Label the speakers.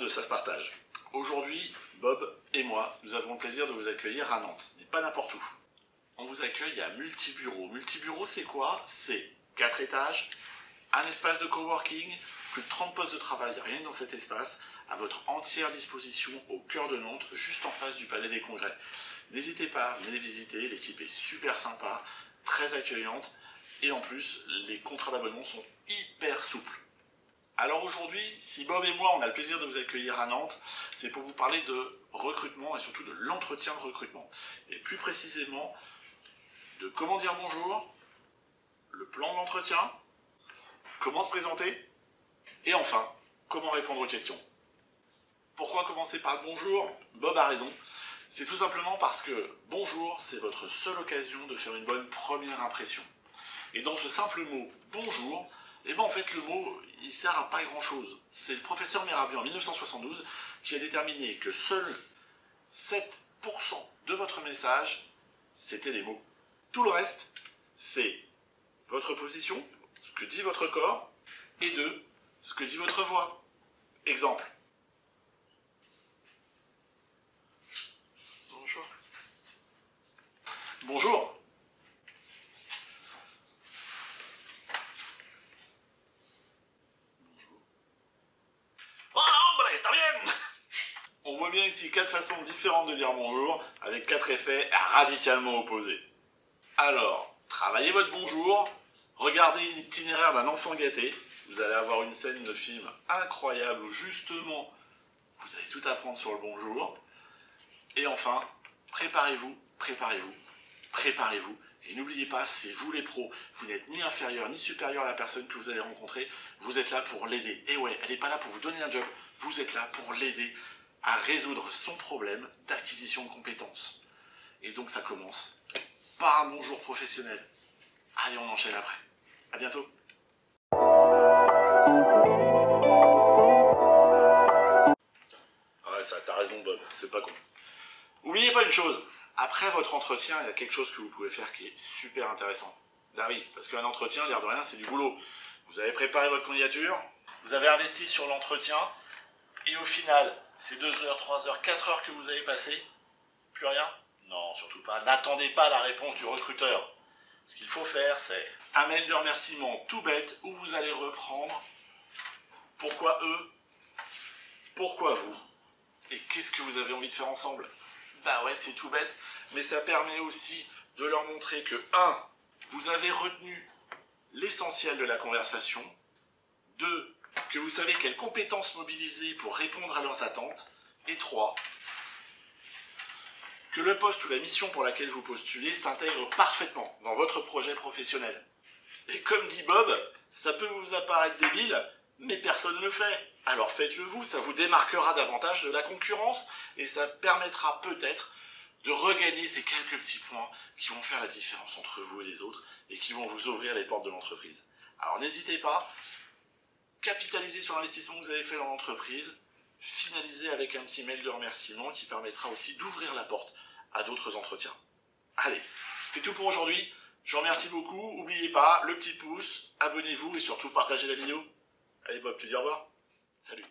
Speaker 1: de Ça se partage. Aujourd'hui, Bob et moi, nous avons le plaisir de vous accueillir à Nantes, mais pas n'importe où. On vous accueille à Multibureau. Multibureau, c'est quoi? C'est 4 étages, un espace de coworking, plus de 30 postes de travail, rien que dans cet espace, à votre entière disposition au cœur de Nantes, juste en face du Palais des Congrès. N'hésitez pas, venez les visiter, l'équipe est super sympa, très accueillante, et en plus, les contrats d'abonnement sont hyper souples. Alors aujourd'hui, si Bob et moi on a le plaisir de vous accueillir à Nantes, c'est pour vous parler de recrutement et surtout de l'entretien de recrutement. Et plus précisément, de comment dire bonjour, le plan de l'entretien, comment se présenter, et enfin, comment répondre aux questions. Pourquoi commencer par le bonjour? Bob a raison. C'est tout simplement parce que bonjour, c'est votre seule occasion de faire une bonne première impression. Et dans ce simple mot bonjour, eh ben en fait le mot il sert à pas grand chose. C'est le professeur Merabi en 1972 qui a déterminé que seuls 7% de votre message c'était les mots. Tout le reste c'est votre position, ce que dit votre corps, et 2, ce que dit votre voix. Exemple. Bonjour. Bonjour. On voit bien ici 4 façons différentes de dire bonjour, avec 4 effets radicalement opposés. Alors, travaillez votre bonjour, regardez l'itinéraire d'un enfant gâté, vous allez avoir une scène de film incroyable où justement, vous allez tout apprendre sur le bonjour. Et enfin, préparez-vous, préparez-vous, préparez-vous. Et n'oubliez pas, c'est vous les pros, vous n'êtes ni inférieur ni supérieur à la personne que vous allez rencontrer, vous êtes là pour l'aider. Et ouais, elle n'est pas là pour vous donner un job, vous êtes là pour l'aider à résoudre son problème d'acquisition de compétences. Et donc ça commence par un bonjour professionnel. Allez, on enchaîne après. À bientôt. Ouais, ça, t'as raison Bob, c'est pas con. Oubliez pas une chose, après votre entretien, il y a quelque chose que vous pouvez faire qui est super intéressant. Ah oui, parce qu'un entretien, l'air de rien, c'est du boulot. Vous avez préparé votre candidature, vous avez investi sur l'entretien, et au final, ces 2 heures, 3 heures, 4 heures que vous avez passées, plus rien? Non, surtout pas. N'attendez pas la réponse du recruteur. Ce qu'il faut faire, c'est un mail de remerciement tout bête où vous allez reprendre pourquoi eux, pourquoi vous, et qu'est-ce que vous avez envie de faire ensemble. Bah ouais, c'est tout bête, mais ça permet aussi de leur montrer que 1. Vous avez retenu l'essentiel de la conversation, 2. Que vous savez quelles compétences mobiliser pour répondre à leurs attentes, et 3. Que le poste ou la mission pour laquelle vous postulez s'intègre parfaitement dans votre projet professionnel. Et comme dit Bob, ça peut vous apparaître débile, mais personne ne le fait. Alors faites-le vous, ça vous démarquera davantage de la concurrence et ça permettra peut-être de regagner ces quelques petits points qui vont faire la différence entre vous et les autres et qui vont vous ouvrir les portes de l'entreprise. Alors n'hésitez pas, capitalisez sur l'investissement que vous avez fait dans l'entreprise, finalisez avec un petit mail de remerciement qui permettra aussi d'ouvrir la porte à d'autres entretiens. Allez, c'est tout pour aujourd'hui. Je vous remercie beaucoup. N'oubliez pas, le petit pouce, abonnez-vous et surtout partagez la vidéo. Allez Bob, tu dis au revoir. Salut.